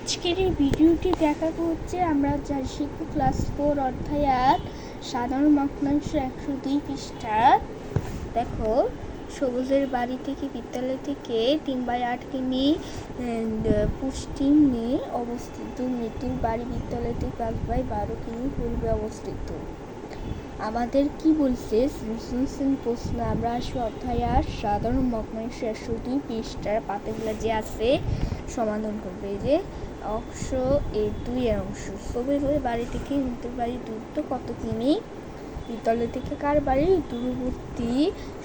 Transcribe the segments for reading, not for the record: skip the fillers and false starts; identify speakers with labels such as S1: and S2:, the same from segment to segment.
S1: আজকের এই ভিডিওটি দেখাবো হচ্ছে আমরা যা শিখব ক্লাস 4 অধ্যায় 8 সাধারণ ভগ্নাংশ 102 পৃষ্ঠা। দেখো, সবুজের বাড়ি থেকে বিদ্যালয় থেকে 3/8 কিমি পশ্চিমে অবস্থিত, মৃত্যুর বাড়ি বিদ্যালয় থেকে 5/12 কিমি পূর্বে অবস্থিত। আমাদের কি বলছে সৃজনশীল প্রশ্ন। আমরা আসবো অধ্যায় 8 সাধারণ ভগ্নাংশ 102 পৃষ্ঠার পাতাগুলো যে আছে সমাধান করবে। এই যে অংশ এ 2 এর অংশ, সবুজের বাড়ি থেকে মৃত্যুর বাড়ির দূরত্ব কত কিমি, বিদ্যালয় থেকে কার বাড়ির দূরবর্তী,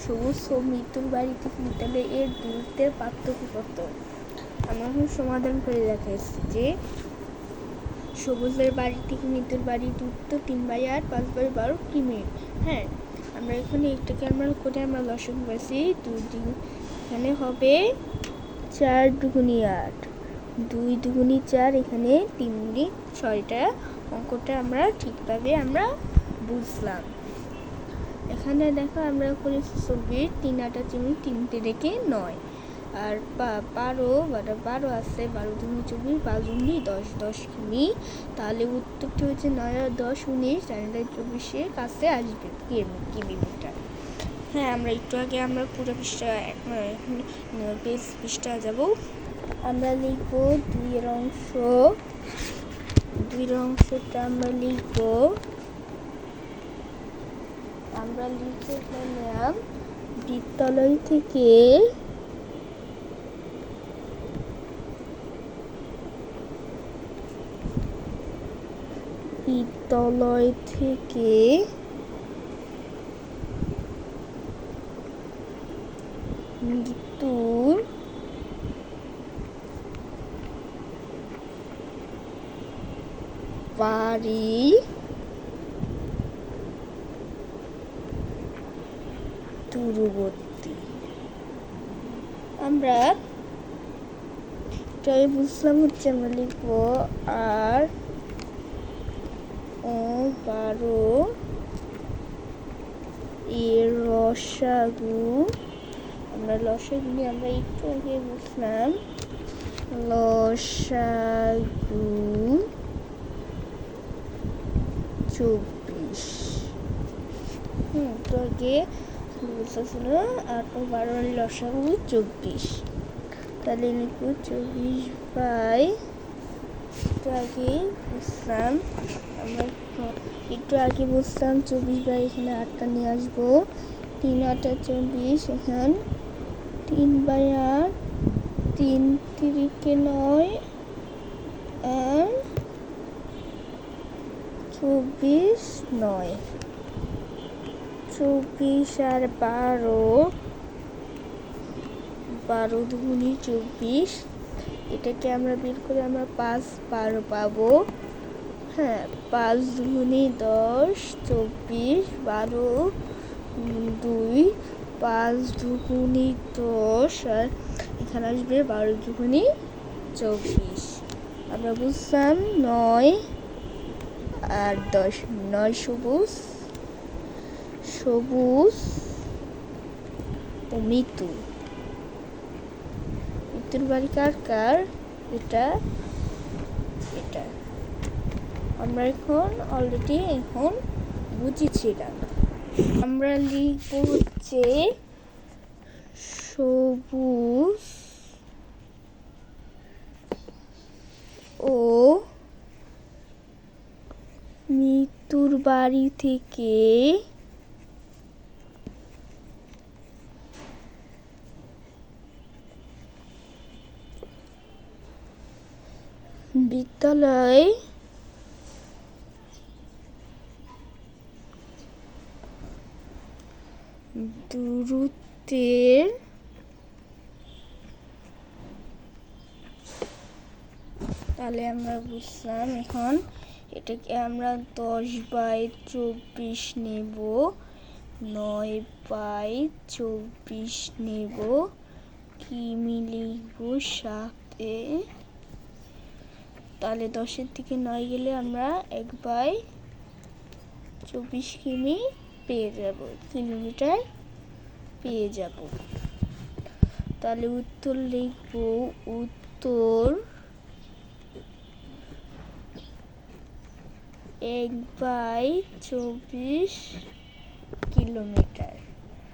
S1: সবুজ ও মৃত্যুর বাড়ি থেকে বিদ্যালয় এর দূরত্বের পার্থক্য কত। আমরা এখন সমাধান করে দেখাচ্ছি যে সবুজের বাড়ি থেকে মৃত্যুর বাড়ির দূরত্ব 3/8 5/12 কিমি। হ্যাঁ, আমরা এখানে একটাকে করে আমরা লসাগু পাচ্ছি 2, এখানে হবে 4 দুগুণি 8, 2 দুগুণি 4, এখানে 3 দুগুণি 6টা অঙ্কটা আমরা ঠিকভাবে আমরা বুঝলাম। এখানে দেখো আমরা করেছি 24, 3 8 চিনি 3টে রেখে 9, আর 12 আছে, 12 দুগুণি 24, 5 দুগুণি 10, 10 কিমি। তাহলে উত্তরটি হচ্ছে 9 আর 10 19, 24-এর কাছে আসবে কিলোমিটার। হ্যাঁ, আমরা একটু আগে আমরা পুরো পৃষ্ঠা পেজ পৃষ্ঠা যাব। আমরা লিখব 2 এর অংশটা আমরা লিখে নিলাম বিদ্যালয় থেকে মৃত্যুর বাড়ি দূরবর্তী। আমরা এটাই বুঝলাম হচ্ছে আমরা লিখবো আর 12 এর লসাগু। আমরা লসাগু নিয়ে আমরা একটু আগে বুঝলাম লসাগু 24। তো আগে বুঝতেছিল 8 ও 12 এর লসাগু 24। তাহলে লিখব 24 বাই, একটু আগে বুঝলাম 24 বাই, এখানে 8টা নিয়ে আসবো, 3 8 24, এখানে 3/8, 3 3 9 আর 24 9, 24 আর 12 দুগুণি 24, এটাকে আমরা বের করে আমরা 5/12 পাবো। হ্যাঁ, 5 দুগুণি 10, 24, 12 2, 5 দুগুণি 10, আর এখানে আসবে 12 দুগুণি 24। আমরা বুঝলাম 9 আর 10, 9 সবুজ ও মৃত্যুর বাড়ি কার, এটা আমরা অলরেডি বুঝেছিলাম। আমরা লিখব হচ্ছে সবুজ ও মৃত্যুর বাড়ি থেকে বিদ্যালয় দূরত্বের তাহলে আমরা বুঝলাম এখন এটাকে আমরা 10/24 নেব, 9/24 নেব, কিমি লিখব 7-এ। তাহলে 10-এর থেকে 9 গেলে আমরা 1/24 কিমি পেয়ে যাব, কিলোমিটার পেয়ে যাব। তাহলে উত্তর লিখব, উত্তর 1/24 কিলোমিটার।